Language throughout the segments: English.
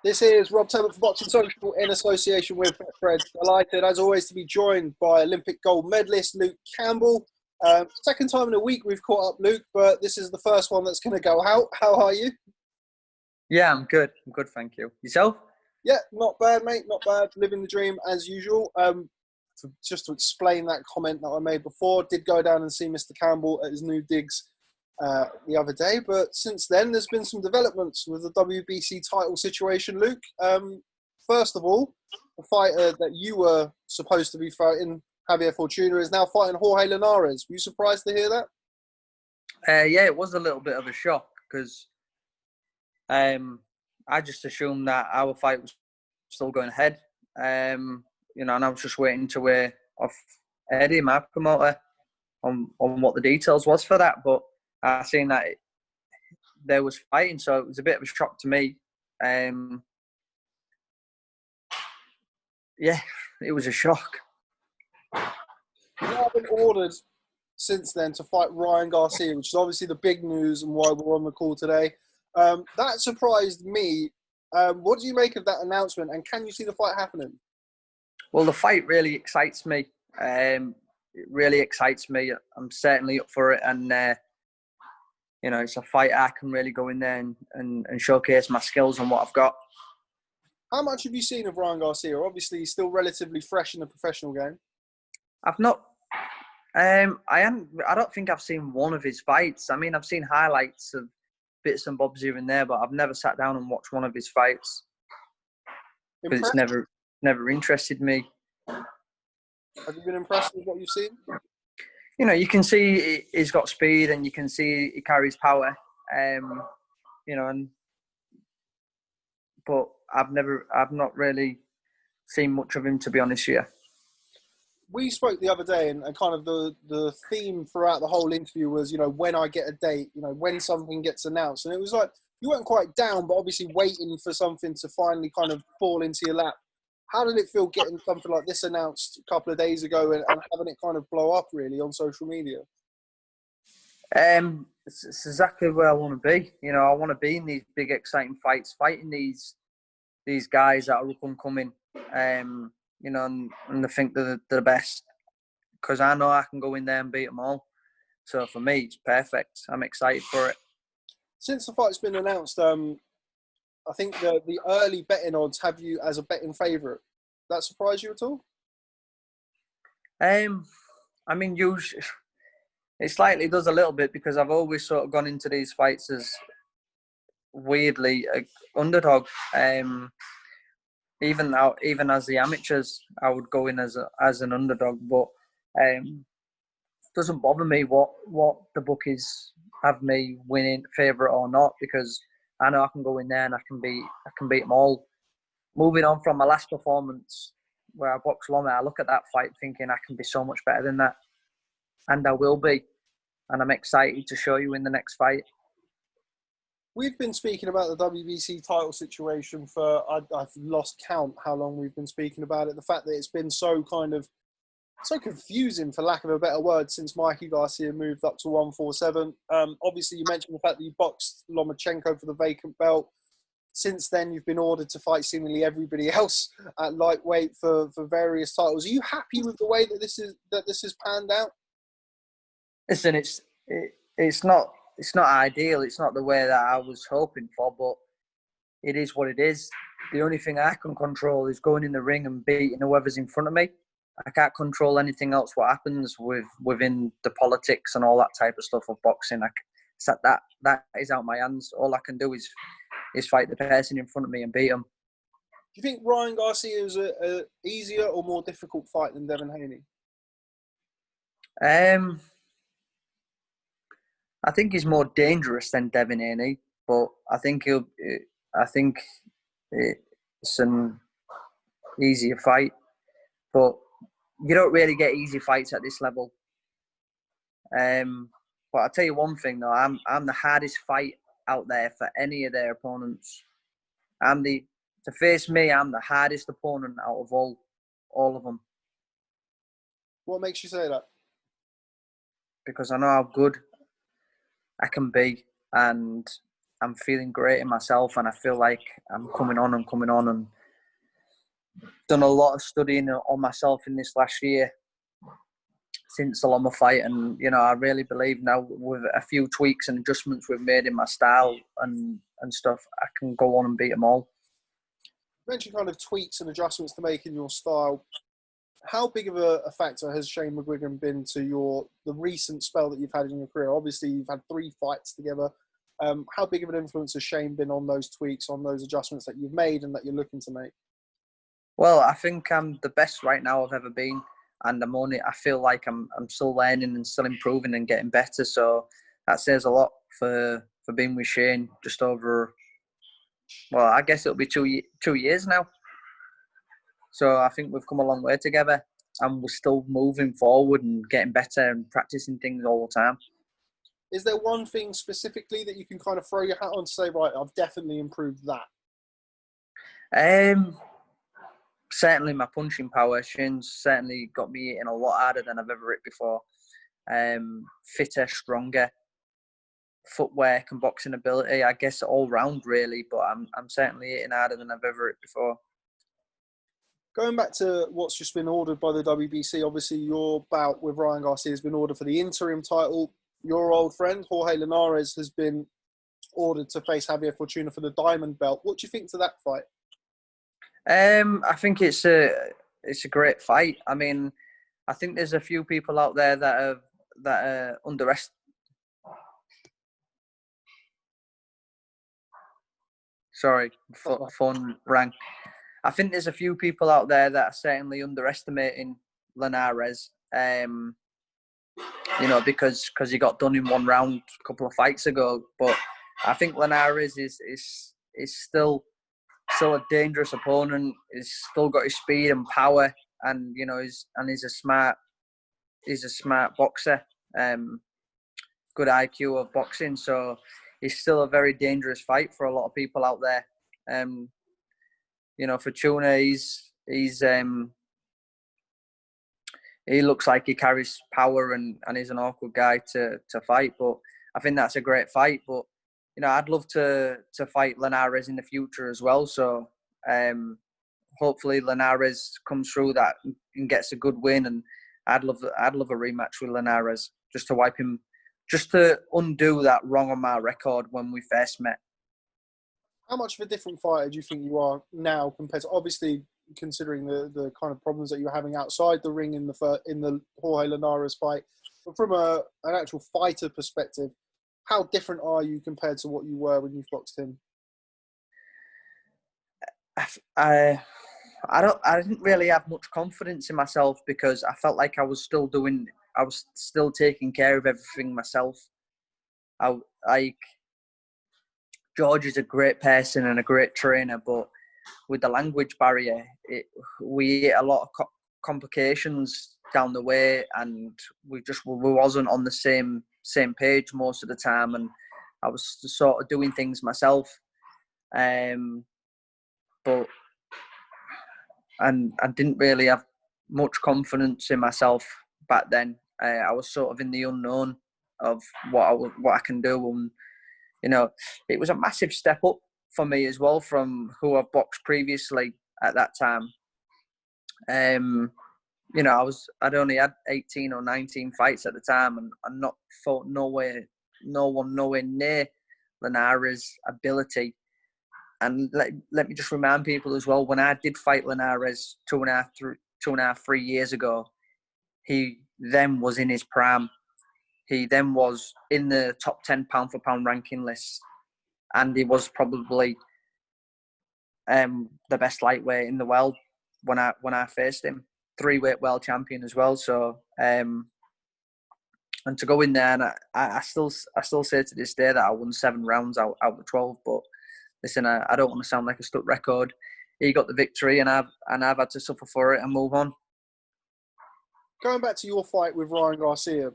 This is Rob Taylor for Boxing Social in association with Fred. Delighted, as always, to be joined by Olympic gold medalist Luke Campbell. Second time in a week we've caught up, Luke, but this is the first one that's going to go out. How are you? Yeah, I'm good. I'm good, thank you. Yourself? Yeah, not bad, mate. Not bad. Living the dream as usual. Just to explain that comment that I made before, did go down and see Mr. Campbell at his new digs the other day, but since then there's been some developments with the WBC title situation, Luke. First of all, the fighter that you were supposed to be fighting, Javier Fortuna, is now fighting Jorge Linares. Were you surprised to hear that? Yeah, it was a little bit of a shock because I just assumed that our fight was still going ahead. And I was just waiting to hear off Eddie, my promoter, on what the details was for that, but I seen that there was fighting, so it was a bit of a shock to me. Yeah, it was a shock. You have been ordered since then to fight Ryan Garcia, which is obviously the big news and why we're on the call today. That surprised me. What do you make of that announcement, and can you see the fight happening? Well, the fight really excites me. It really excites me. I'm certainly up for it, and it's a fight I can really go in there and showcase my skills and what I've got. How much have you seen of Ryan Garcia? Obviously, he's still relatively fresh in the professional game. I've not. I don't think I've seen one of his fights. I mean, I've seen highlights of bits and bobs here and there, but I've never sat down and watched one of his fights because it's never interested me. Have you been impressed with what you've seen? You can see he's got speed, and you can see he carries power. But I've not really seen much of him, to be honest with you. We spoke the other day, and kind of the theme throughout the whole interview was, when I get a date, when something gets announced. And it was like, you weren't quite down, but obviously waiting for something to finally kind of fall into your lap. How did it feel getting something like this announced a couple of days ago and having it kind of blow up, really, on social media? It's exactly where I want to be. I want to be in these big, exciting fights, fighting these guys that are up and coming. And I think they're the best, because I know I can go in there and beat them all. So for me, it's perfect. I'm excited for it. Since the fight's been announced, I think the early betting odds have you as a betting favourite. That surprise you at all? I mean, it slightly does a little bit, because I've always sort of gone into these fights as weirdly an underdog. Even as the amateurs, I would go in as an underdog, but doesn't bother me what the bookies have me winning, favourite or not, because I know I can go in there and I can beat them all. Moving on from my last performance where I boxed Loma, I look at that fight thinking I can be so much better than that, and I will be, and I'm excited to show you in the next fight. We've been speaking about the WBC title situation for, I've lost count how long we've been speaking about it. The fact that it's been so confusing, for lack of a better word, since Mikey Garcia moved up to 147. Obviously, you mentioned the fact that you boxed Lomachenko for the vacant belt. Since then, you've been ordered to fight seemingly everybody else at lightweight for various titles. Are you happy with the way that this is panned out? Listen, it's not ideal. It's not the way that I was hoping for, but it is what it is. The only thing I can control is going in the ring and beating whoever's in front of me. I can't control anything else. What happens within the politics and all that type of stuff of boxing, that is out of my hands. All I can do is fight the person in front of me and beat them. Do you think Ryan Garcia is a easier or more difficult fight than Devin Haney? I think he's more dangerous than Devin Haney, but I think it's an easier fight. But you don't really get easy fights at this level. But I'll tell you one thing though, I'm the hardest fight out there for any of their opponents. To face me, I'm the hardest opponent out of all of them. What makes you say that? Because I know how good I can be, and I'm feeling great in myself, and I feel like I'm coming on and done a lot of studying on myself in this last year since the Loma fight, and I really believe now with a few tweaks and adjustments we've made in my style and stuff, I can go on and beat them all. You mentioned kind of tweaks and adjustments to make in your style. How big of a factor has Shane McGuigan been to the recent spell that you've had in your career? Obviously, you've had 3 fights together. How big of an influence has Shane been on those tweaks, on those adjustments that you've made and that you're looking to make? Well, I think I'm the best right now I've ever been, and I feel like I'm still learning and still improving and getting better. So that says a lot for being with Shane just over. Well, I guess it'll be 2 years now. So I think we've come a long way together, and we're still moving forward and getting better and practicing things all the time. Is there one thing specifically that you can kind of throw your hat on to say, right, I've definitely improved that? Certainly my punching power. Shane's certainly got me hitting a lot harder than I've ever hit before. Fitter, stronger, footwork and boxing ability. I guess all round really, but I'm certainly hitting harder than I've ever hit before. Going back to what's just been ordered by the WBC, obviously your bout with Ryan Garcia has been ordered for the interim title. Your old friend, Jorge Linares, has been ordered to face Javier Fortuna for the diamond belt. What do you think to that fight? I think it's a great fight. I mean, I think there's a few people out there that are underestimated. Sorry, phone rang. I think there's a few people out there that are certainly underestimating Linares. Because he got done in 1 round a couple of fights ago. But I think Linares is still a dangerous opponent. He's still got his speed and power, and he's a smart boxer. Good IQ of boxing, so he's still a very dangerous fight for a lot of people out there. Fortuna, he looks like he carries power and he's an awkward guy to fight, but I think that's a great fight. But I'd love to fight Linares in the future as well. So hopefully Linares comes through that and gets a good win, and I'd love a rematch with Linares just to wipe him, just to undo that wrong on my record when we first met. How much of a different fighter do you think you are now compared to, obviously, considering the kind of problems that you were having outside the ring in the Jorge Linares fight, but from an actual fighter perspective, how different are you compared to what you were when you boxed him? I didn't really have much confidence in myself because I felt like I was still taking care of everything myself. George is a great person and a great trainer, but with the language barrier, we hit a lot of complications down the way, and we wasn't on the same page most of the time, and I was sort of doing things myself, but I didn't really have much confidence in myself back then. I was sort of in the unknown of what I can do, and it was a massive step up for me as well from who I've boxed previously at that time. I'd only had 18 or 19 fights at the time, and I not fought no one nowhere near Linares' ability. And let me just remind people as well, when I did fight Linares 3 years ago, he then was in his prime. He then was in the top 10 pound for pound ranking list, and he was probably the best lightweight in the world when I faced him. 3-weight world champion as well. So and to go in there, and I still say to this day that I won 7 rounds out of 12. But listen, I don't want to sound like a stuck record. He got the victory, and I've had to suffer for it and move on. Going back to your fight with Ryan Garcia,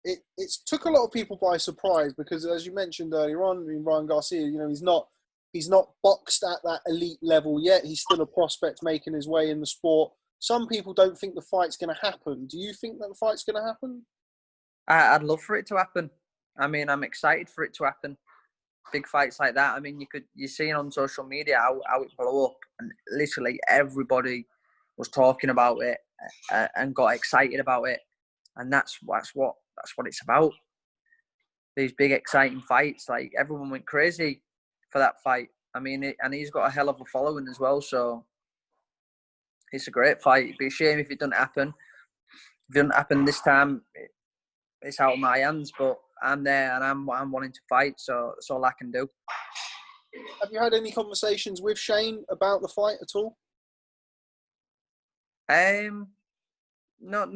it took a lot of people by surprise because, as you mentioned earlier on, Ryan Garcia, he's not boxed at that elite level yet. He's still a prospect making his way in the sport. Some people don't think the fight's going to happen. Do you think that the fight's going to happen? I'd love for it to happen. I mean, I'm excited for it to happen. big fights like that. I mean, you're seeing on social media how it blew up, and literally everybody was talking about it and got excited about it, and that's what it's about. These big exciting fights, like everyone went crazy for that fight. I mean, and he's got a hell of a following as well, so it's a great fight. It'd be a shame if it doesn't happen. If it doesn't happen this time, it's out of my hands. But I'm there and I'm wanting to fight, so that's all I can do. Have you had any conversations with Shane about the fight at all? Not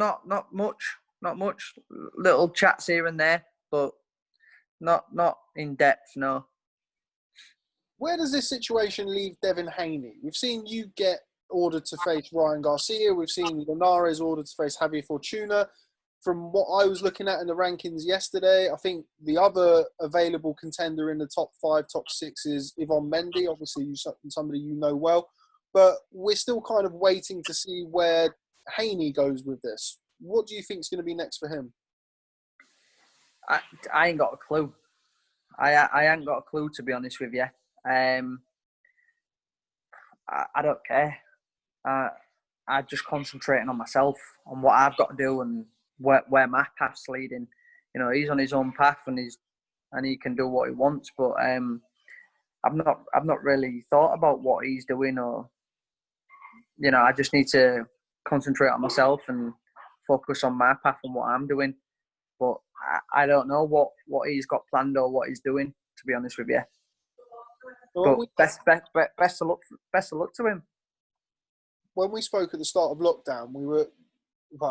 much. Little chats here and there, but not in depth. No. Where does this situation leave Devin Haney? We've seen you get ordered to face Ryan Garcia. We've seen Linares ordered to face Javier Fortuna. From what I was looking at in the rankings yesterday, I think the other available contender in the top 5, top 6 is Yvonne Mendy. Obviously, somebody you know well. But we're still kind of waiting to see where Haney goes with this. What do you think is going to be next for him? I ain't got a clue. I ain't got a clue, to be honest with you. I don't care. I just concentrating on myself, on what I've got to do, and where my path's leading. You know, he's on his own path, and he can do what he wants. But I've not really thought about what he's doing, or you know, I just need to concentrate on myself and focus on my path and what I'm doing. But I don't know what he's got planned or what he's doing, to be honest with you. But best of luck to him. When we spoke at the start of lockdown,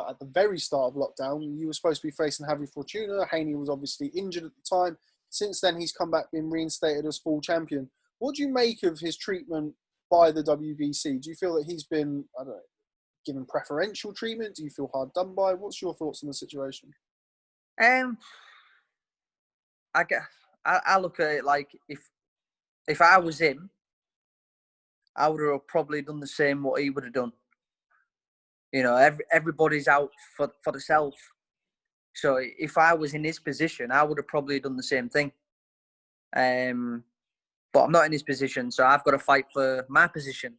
at the very start of lockdown, you were supposed to be facing Javier Fortuna. Haney was obviously injured at the time. Since then, he's come back, been reinstated as full champion. What do you make of his treatment by the WBC? Do you feel that he's been, I don't know, given preferential treatment? Do you feel hard done by? What's your thoughts on the situation? I look at it like if I was him, I would have probably done the same what he would have done. You know, everybody's out for the self. So if I was in his position, I would have probably done the same thing. But I'm not in his position, so I've got to fight for my position.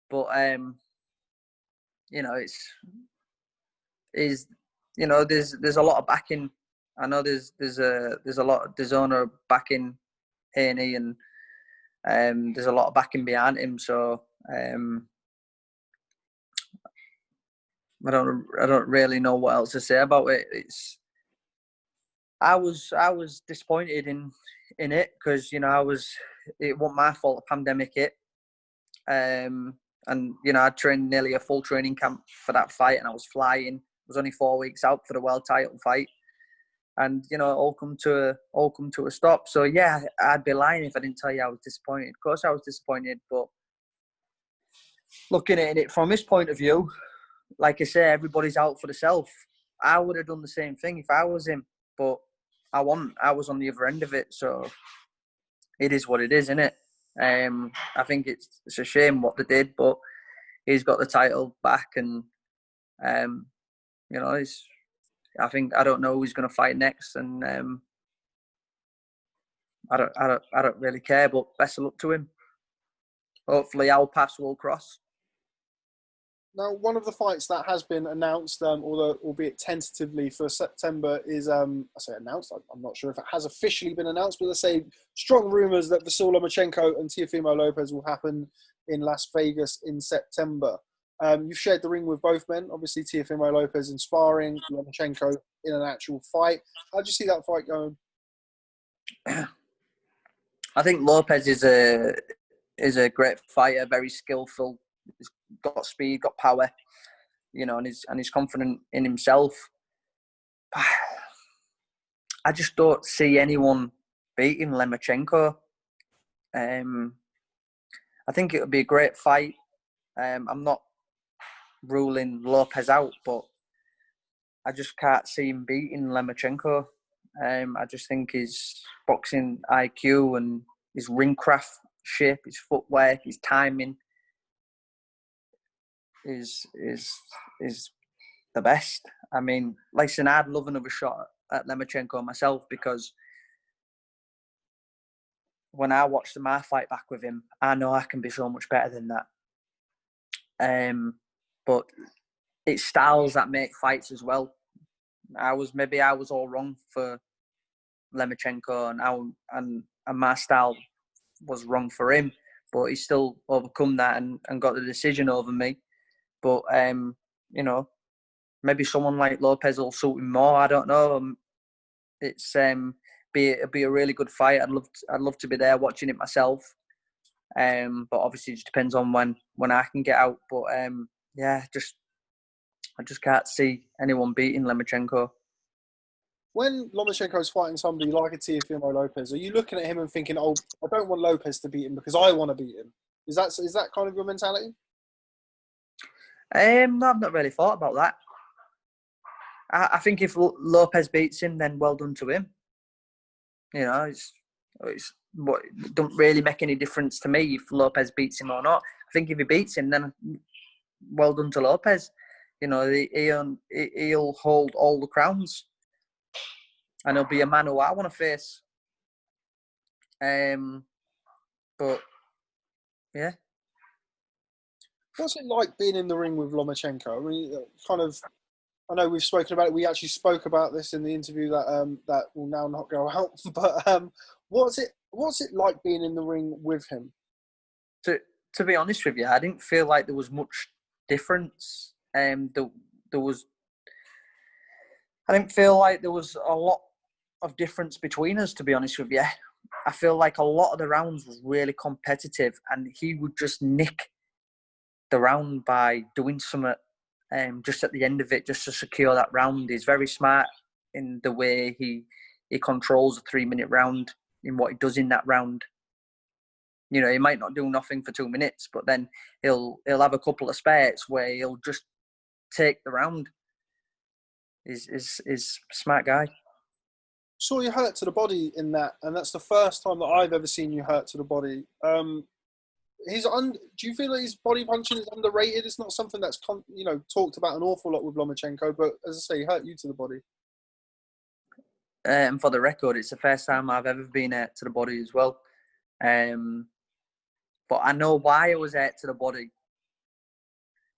But you know, there's a lot of backing. I know there's a lot of DAZN backing Haney, and there's a lot of backing behind him. So I don't really know what else to say about it. I was disappointed in it because, you know, it wasn't my fault the pandemic hit. And, you know, I trained nearly a full training camp for that fight, and I was flying. I was only 4 weeks out for the world title fight. And, you know, it all come to a stop. So, yeah, I'd be lying if I didn't tell you I was disappointed. Of course I was disappointed, but looking at it from his point of view, like I say, everybody's out for the self. I would have done the same thing if I was him, but I was on the other end of it, so it is what it is, isn't it? I think it's a shame what they did, but he's got the title back, and you know, I don't know who he's going to fight next, and I don't really care. But best of luck to him. Hopefully, our paths will cross. Now, one of the fights that has been announced, although albeit tentatively for September, is I say announced. I'm not sure if it has officially been announced, but let's say strong rumours that Lomachenko and Loma-Lopez will happen in Las Vegas in September. You've shared the ring with both men. Obviously, Lopez in sparring, Lomachenko in an actual fight. How do you see that fight going? I think Lopez is a great fighter, very skillful. He's got speed, got power, you know, and he's confident in himself. I just don't see anyone beating Lomachenko. I think it would be a great fight. I'm not ruling Lopez out, but I just can't see him beating Lomachenko. I just think his boxing IQ and his ring craft shape, his footwork, his timing is the best. I mean, like I said, I'd love another shot at Lomachenko myself, because when I watched my fight back with him, I know I can be so much better than that. But it's styles that make fights as well. I was all wrong for Lomachenko, and my style was wrong for him, but he still overcome that and got the decision over me. But maybe someone like Lopez will suit him more. I don't know. It'd be a really good fight. I'd love to be there watching it myself. But obviously it just depends on when I can get out. But I just can't see anyone beating Lomachenko. When Lomachenko is fighting somebody like a Teofimo Lopez, are you looking at him and thinking, "Oh, I don't want Lopez to beat him because I want to beat him"? Is that kind of your mentality? No, I've not really thought about that. I think if Lopez beats him, then well done to him. It don't really make any difference to me if Lopez beats him or not. I think if he beats him, then well done to Lopez. He'll hold all the crowns, and he'll be a man who I want to face. But yeah. What's it like being in the ring with Lomachenko? I mean, I know we've spoken about it. We actually spoke about this in the interview that will now not go out. But what's it like being in the ring with him? To be honest with you, I didn't feel like there was much difference. I didn't feel like there was a lot of difference between us, to be honest with you. I feel like a lot of the rounds was really competitive, and he would just nick the round by doing something just at the end of it, just to secure that round. He's very smart in the way he controls a 3-minute round, in what he does in that round. He might not do nothing for 2 minutes, but then he'll have a couple of spurts where he'll just take the round. He's a smart guy. Saw you hurt to the body in that, and that's the first time that I've ever seen you hurt to the body. Do you feel like his body punching is underrated? It's not something that's talked about an awful lot with Lomachenko, but as I say, he hurt you to the body. And for the record, it's the first time I've ever been hurt to the body as well. But I know why I was hurt to the body,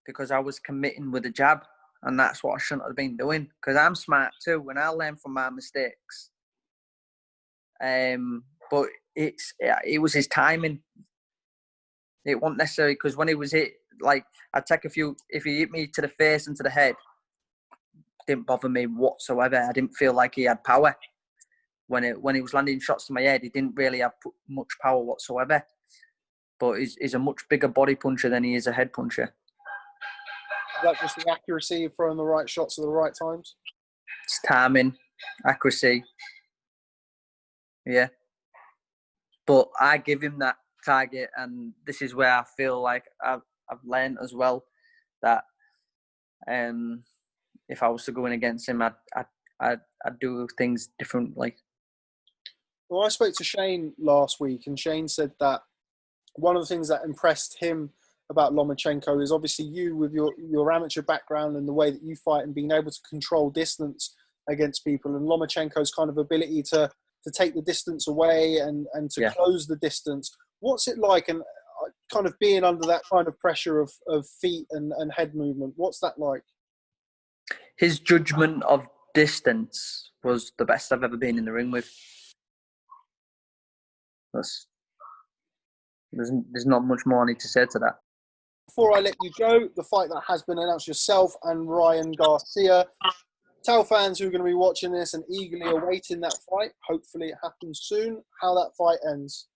because I was committing with a jab, and that's what I shouldn't have been doing, because I'm smart too, and I learn from my mistakes. But it was his timing. It wasn't necessarily, because when he was hit, like, I'd take a few, if he hit me to the face and to the head, didn't bother me whatsoever. I didn't feel like he had power. When he was landing shots to my head, he didn't really have much power whatsoever. But he's a much bigger body puncher than he is a head puncher. Is that just the accuracy of throwing the right shots at the right times? It's timing, accuracy. Yeah. But I give him that target, and this is where I feel like I've learned as well that if I was to go in against him, I'd do things differently. Well, I spoke to Shane last week, and Shane said that one of the things that impressed him about Lomachenko is obviously you, with your amateur background and the way that you fight and being able to control distance against people, and Lomachenko's kind of ability to take the distance away and to close the distance. What's it like, and kind of being under that kind of pressure of feet and head movement? What's that like? His judgment of distance was the best I've ever been in the ring with. There's not much more I need to say to that. Before I let you go, the fight that has been announced, yourself and Ryan Garcia. Tell fans who are going to be watching this and eagerly awaiting that fight, hopefully it happens soon, how that fight ends.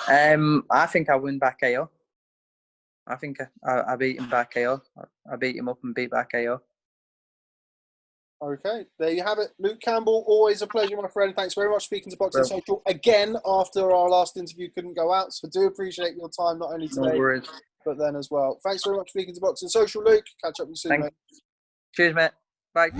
I think I win by KO. I think I beat him by KO. I beat him up and beat by KO. Okay, there you have it. Luke Campbell, always a pleasure, my friend. Thanks very much for speaking to Boxing Social again after our last interview couldn't go out. So do appreciate your time, not only today, but then as well. Thanks very much for speaking to Boxing Social, Luke. Catch up with you soon, mate. Cheers, mate. Bye.